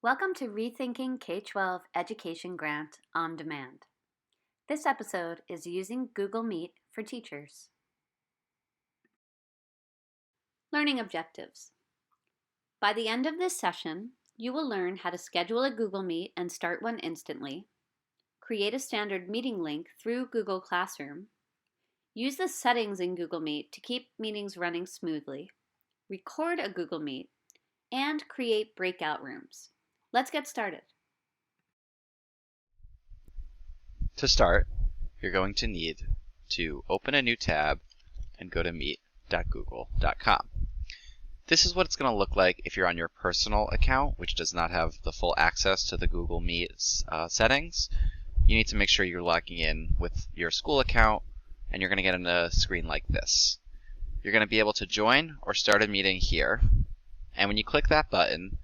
Welcome to Rethinking K-12 Education Grant on Demand. This episode is using Google Meet for teachers. Learning objectives. By the end of this session, you will learn how to schedule a Google Meet and start one instantly, create a standard meeting link through Google Classroom, use the settings in Google Meet to keep meetings running smoothly, record a Google Meet, and create breakout rooms. Let's get started. To start, you're going to need to open a new tab and go to meet.google.com. This is what it's going to look like if you're on your personal account, which does not have the full access to the Google Meet settings. You need to make sure you're logging in with your school account, and you're going to get a screen like this. You're going to be able to join or start a meeting here, and when you click that button,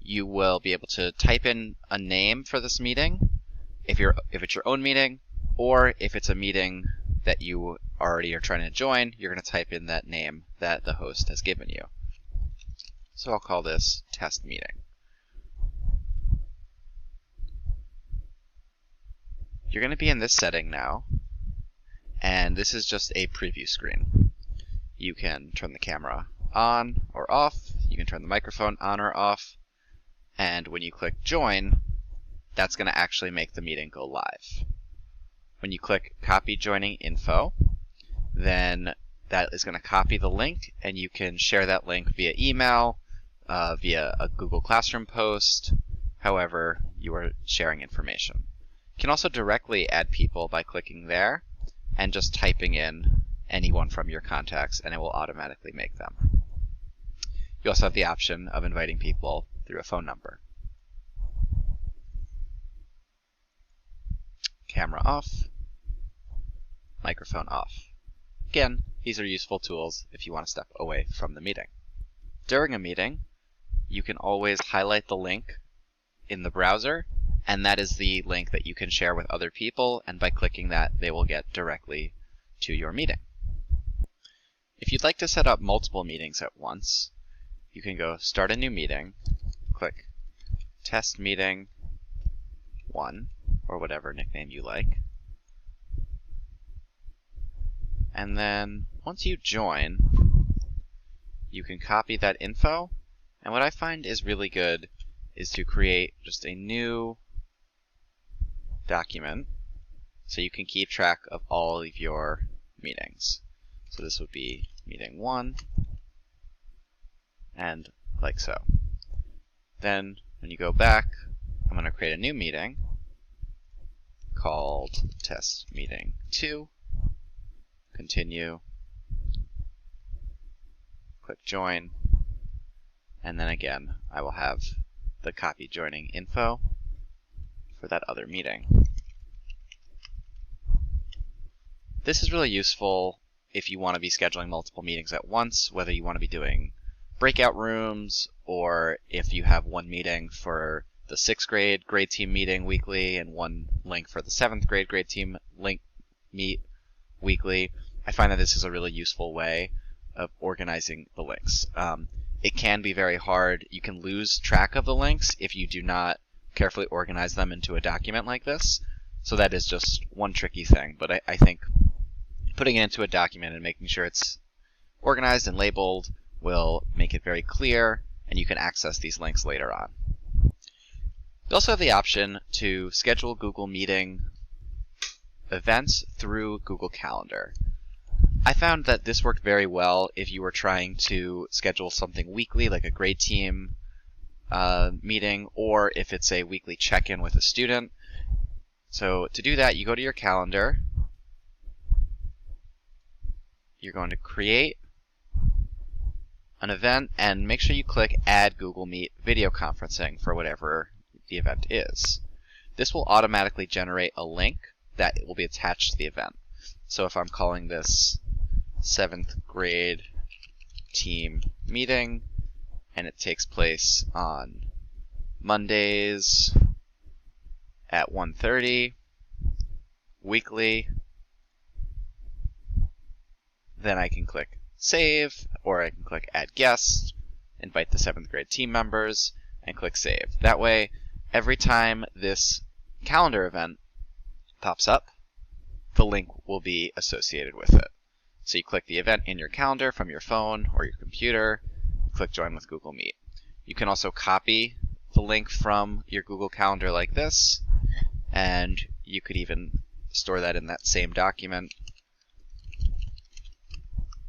you will be able to type in a name for this meeting, if it's your own meeting, or if it's a meeting that you already are trying to join, you're going to type in that name that the host has given you. So I'll call this test meeting. You're going to be in this setting now, and this is just a preview screen. You can turn the camera on or off, you can turn the microphone on or off, and when you click join, that's going to actually make the meeting go live. When you click copy joining info, then that is going to copy the link, and you can share that link via email, via a Google Classroom post, however you are sharing information. You can also directly add people by clicking there and just typing in anyone from your contacts, and it will automatically make them. You also have the option of inviting people through a phone number. Camera off, microphone off. Again, these are useful tools if you want to step away from the meeting. During a meeting, you can always highlight the link in the browser, and that is the link that you can share with other people, and by clicking that, they will get directly to your meeting. If you'd like to set up multiple meetings at once, you can go Start a New Meeting, click Test Meeting 1, or whatever nickname you like. And then once you join, you can copy that info. And what I find is really good is to create just a new document so you can keep track of all of your meetings. So this would be meeting 1, and like so. Then when you go back, I'm going to create a new meeting called Test Meeting 2. Continue. Click Join. And then again, I will have the copy joining info for that other meeting. This is really useful if you want to be scheduling multiple meetings at once, whether you want to be doing breakout rooms, or if you have one meeting for the 6th grade team meeting weekly and one link for the 7th grade team meet weekly. I find that this is a really useful way of organizing the links. It can be very hard. You can lose track of the links if you do not carefully organize them into a document like this. So that is just one tricky thing. But I think putting it into a document and making sure it's organized and labeled will make it very clear, and you can access these links later on. You also have the option to schedule Google Meeting events through Google Calendar. I found that this worked very well if you were trying to schedule something weekly, like a grade team meeting, or if it's a weekly check-in with a student. So to do that, you go to your calendar. You're going to create an event, and make sure you click Add Google Meet Video Conferencing for whatever the event is. This will automatically generate a link that will be attached to the event. So if I'm calling this 7th grade team meeting, and it takes place on Mondays at 1:30 weekly, then I can click Save, or I can click Add Guest, invite the 7th grade team members, and click Save. That way, every time this calendar event pops up, the link will be associated with it. So you click the event in your calendar from your phone or your computer, click Join with Google Meet. You can also copy the link from your Google Calendar like this, and you could even store that in that same document,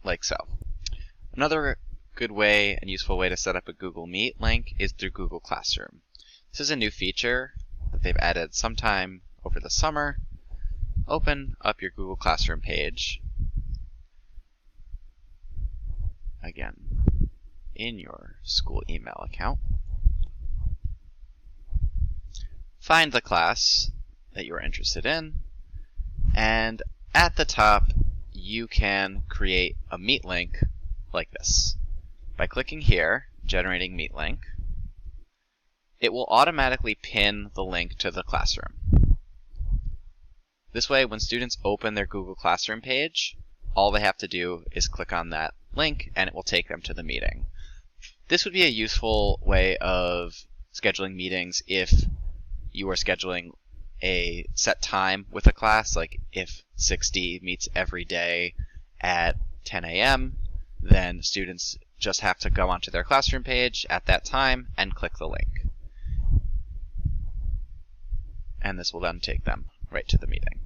like so. Another good way and useful way to set up a Google Meet link is through Google Classroom. This is a new feature that they've added sometime over the summer. Open up your Google Classroom page, again, in your school email account. Find the class that you are interested in, and at the top you can create a Meet link like this. By clicking here, Generating Meet Link, it will automatically pin the link to the classroom. This way, when students open their Google Classroom page, all they have to do is click on that link and it will take them to the meeting. This would be a useful way of scheduling meetings if you are scheduling a set time with a class, like if 6D meets every day at 10 a.m., then students just have to go onto their classroom page at that time and click the link. And this will then take them right to the meeting.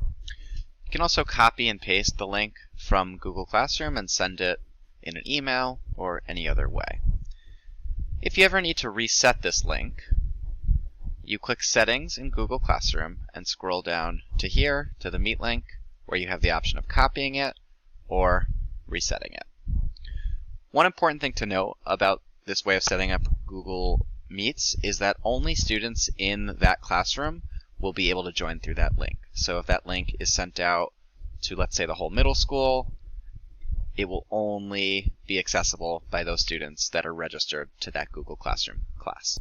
You can also copy and paste the link from Google Classroom and send it in an email or any other way. If you ever need to reset this link, you click Settings in Google Classroom and scroll down to here, to the Meet link, where you have the option of copying it or resetting it. One important thing to note about this way of setting up Google Meets is that only students in that classroom will be able to join through that link. So if that link is sent out to, let's say, the whole middle school, it will only be accessible by those students that are registered to that Google Classroom class.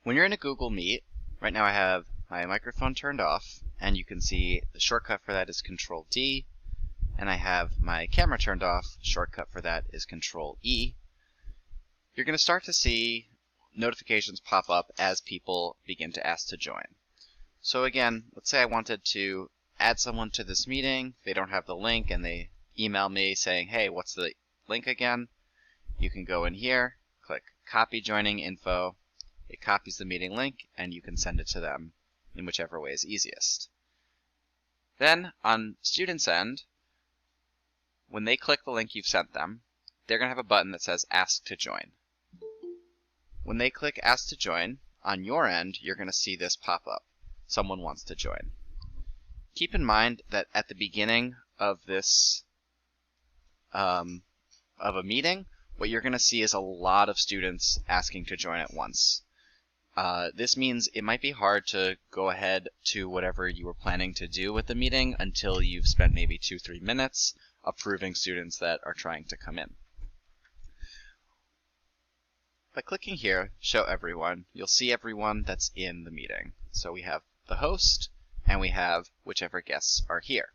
When you're in a Google Meet, right now I have my microphone turned off, and you can see the shortcut for that is Control-D, and I have my camera turned off. Shortcut for that is Control-E. You're going to start to see notifications pop up as people begin to ask to join. So again, let's say I wanted to add someone to this meeting. They don't have the link and they email me saying, hey, what's the link again? You can go in here, click Copy Joining Info. It copies the meeting link and you can send it to them in whichever way is easiest. Then on students' end, when they click the link you've sent them, they're going to have a button that says Ask to Join. When they click Ask to Join, on your end, you're going to see this pop up. Someone wants to join. Keep in mind that at the beginning of this of a meeting, what you're going to see is a lot of students asking to join at once. This means it might be hard to go ahead to whatever you were planning to do with the meeting until you've spent maybe 2-3 minutes approving students that are trying to come in. By clicking here, Show Everyone, you'll see everyone that's in the meeting. So we have the host, and we have whichever guests are here.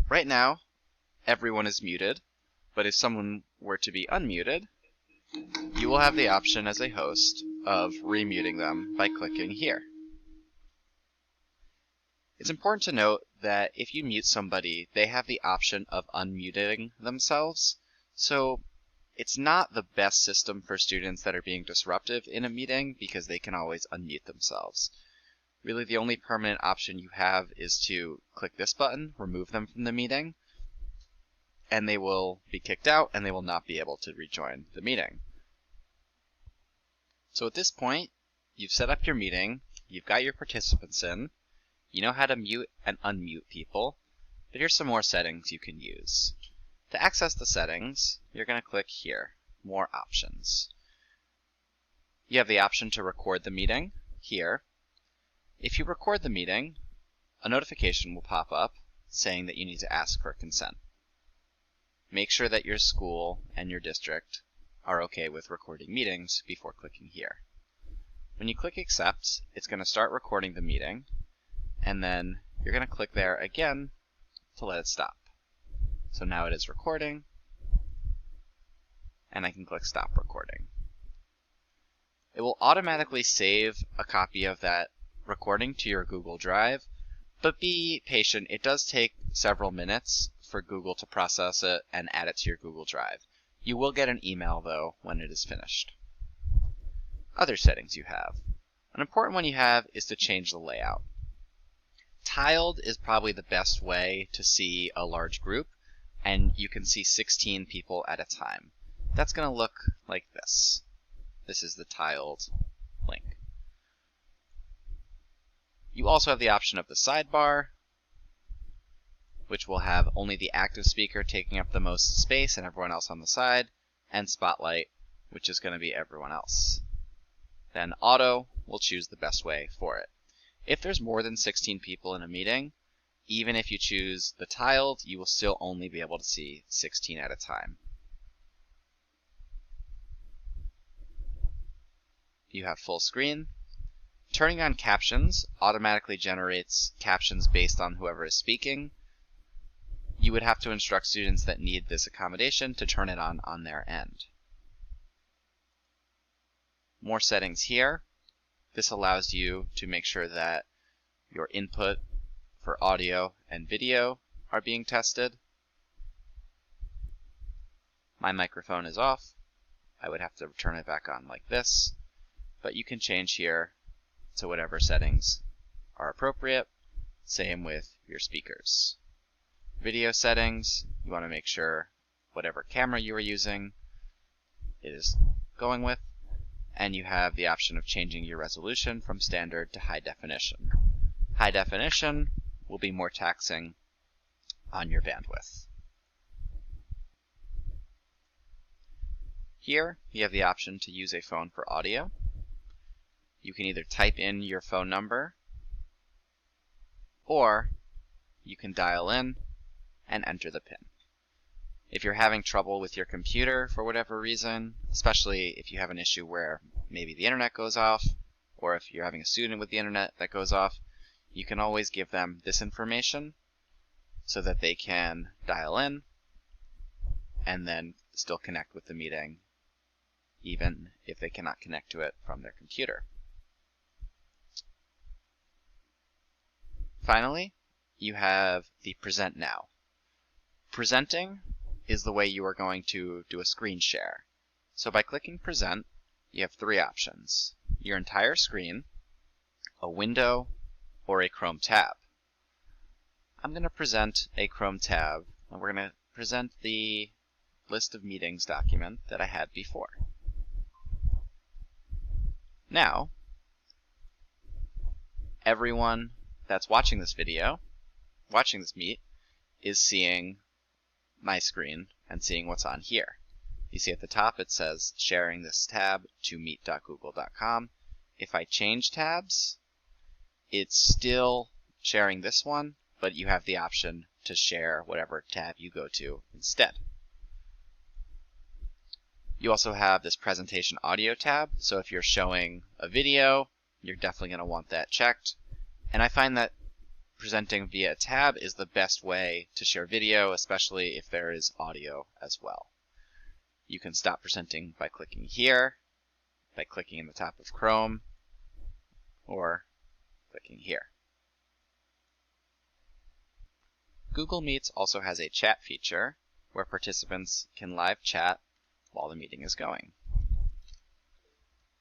Right now, everyone is muted, but if someone were to be unmuted, you will have the option as a host of remuting them by clicking here. It's important to note that if you mute somebody, they have the option of unmuting themselves, so it's not the best system for students that are being disruptive in a meeting because they can always unmute themselves. Really, the only permanent option you have is to click this button, remove them from the meeting, and they will be kicked out and they will not be able to rejoin the meeting. So at this point, you've set up your meeting, you've got your participants in, you know how to mute and unmute people, but here's some more settings you can use. To access the settings, you're going to click here, More Options. You have the option to record the meeting here. If you record the meeting, a notification will pop up saying that you need to ask for consent. Make sure that your school and your district are okay with recording meetings before clicking here. When you click Accept, it's going to start recording the meeting, and then you're going to click there again to let it stop. So now it is recording, and I can click Stop Recording. it will automatically save a copy of that recording to your Google Drive, but be patient. It does take several minutes for Google to process it and add it to your Google Drive. You will get an email, though, when it is finished. Other settings you have. An important one you have is to change the layout. Tiled is probably the best way to see a large group, and you can see 16 people at a time. That's going to look like this. This is the tiled link. You also have the option of the sidebar, which will have only the active speaker taking up the most space and everyone else on the side, and spotlight, which is going to be everyone else. Then auto will choose the best way for it. If there's more than 16 people in a meeting, even if you choose the tiled, you will still only be able to see 16 at a time. You have full screen. Turning on captions automatically generates captions based on whoever is speaking. You would have to instruct students that need this accommodation to turn it on their end. More settings here. This allows you to make sure that your input for audio and video are being tested. My microphone is off. I would have to turn it back on like this, but you can change here to whatever settings are appropriate. Same with your speakers. Video settings, you want to make sure whatever camera you are using it is going with, and you have the option of changing your resolution from standard to high definition. High definition will be more taxing on your bandwidth. Here, you have the option to use a phone for audio. You can either type in your phone number, or you can dial in and enter the PIN. If you're having trouble with your computer for whatever reason, especially if you have an issue where maybe the internet goes off, or if you're having a student with the internet that goes off, you can always give them this information so that they can dial in and then still connect with the meeting, even if they cannot connect to it from their computer. Finally, you have the Present Now. Presenting is the way you are going to do a screen share. So by clicking Present, you have three options: your entire screen, a window, or a Chrome tab. I'm going to present a Chrome tab, and we're going to present the list of meetings document that I had before. Now, everyone that's watching this video, watching this meet, is seeing my screen and seeing what's on here. You see at the top it says sharing this tab to meet.google.com. If I change tabs, it's still sharing this one, but you have the option to share whatever tab you go to instead. You also have this presentation audio tab, so if you're showing a video, you're definitely going to want that checked. And I find that presenting via a tab is the best way to share video, especially if there is audio as well. You can stop presenting by clicking here, by clicking in the top of Chrome, or clicking here. Google Meets also has a chat feature where participants can live chat while the meeting is going.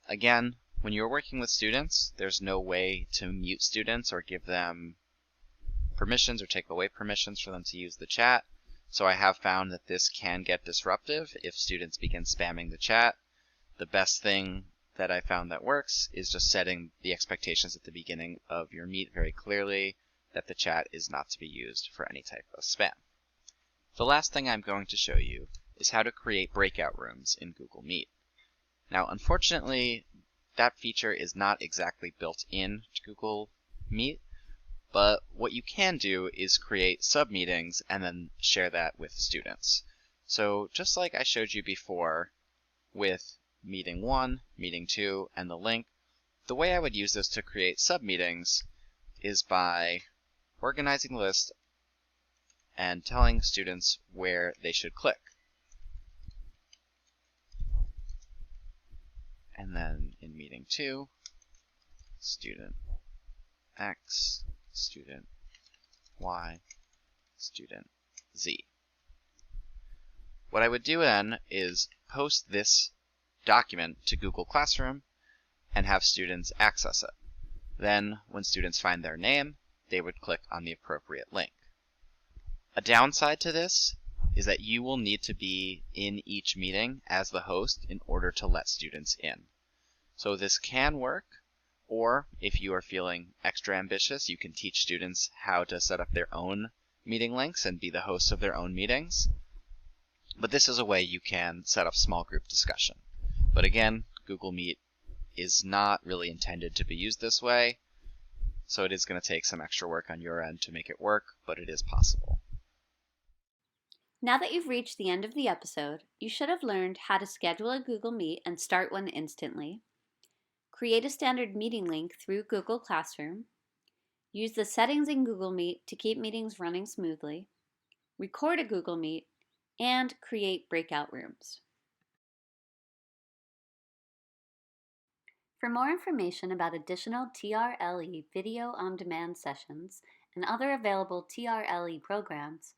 Again, when you're working with students, there's no way to mute students or give them permissions or take away permissions for them to use the chat. So I have found that this can get disruptive if students begin spamming the chat. The best thing that I found that works is just setting the expectations at the beginning of your meet very clearly that the chat is not to be used for any type of spam. The last thing I'm going to show you is how to create breakout rooms in Google Meet. Now, unfortunately, that feature is not exactly built in to Google Meet, but what you can do is create sub-meetings and then share that with students. So just like I showed you before with Meeting 1, Meeting 2, and the link, the way I would use this to create sub-meetings is by organizing the list and telling students where they should click. And then in meeting 2, student X, student Y, student Z. What I would do then is post this document to Google Classroom and have students access it. Then, when students find their name, they would click on the appropriate link. A downside to this is that you will need to be in each meeting as the host in order to let students in. So this can work, or if you are feeling extra ambitious, you can teach students how to set up their own meeting links and be the hosts of their own meetings. But this is a way you can set up small group discussion. But again, Google Meet is not really intended to be used this way, so it is going to take some extra work on your end to make it work, but it is possible. Now that you've reached the end of the episode, you should have learned how to schedule a Google Meet and start one instantly, create a standard meeting link through Google Classroom, use the settings in Google Meet to keep meetings running smoothly, record a Google Meet, and create breakout rooms. For more information about additional TRLE video on demand sessions and other available TRLE programs,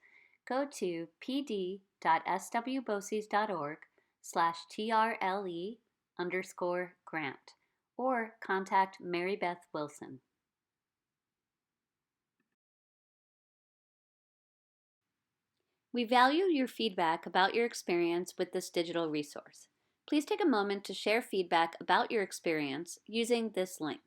go to pd.swboces.org/TRLE_grant or contact Mary Beth Wilson. We value your feedback about your experience with this digital resource. Please take a moment to share feedback about your experience using this link.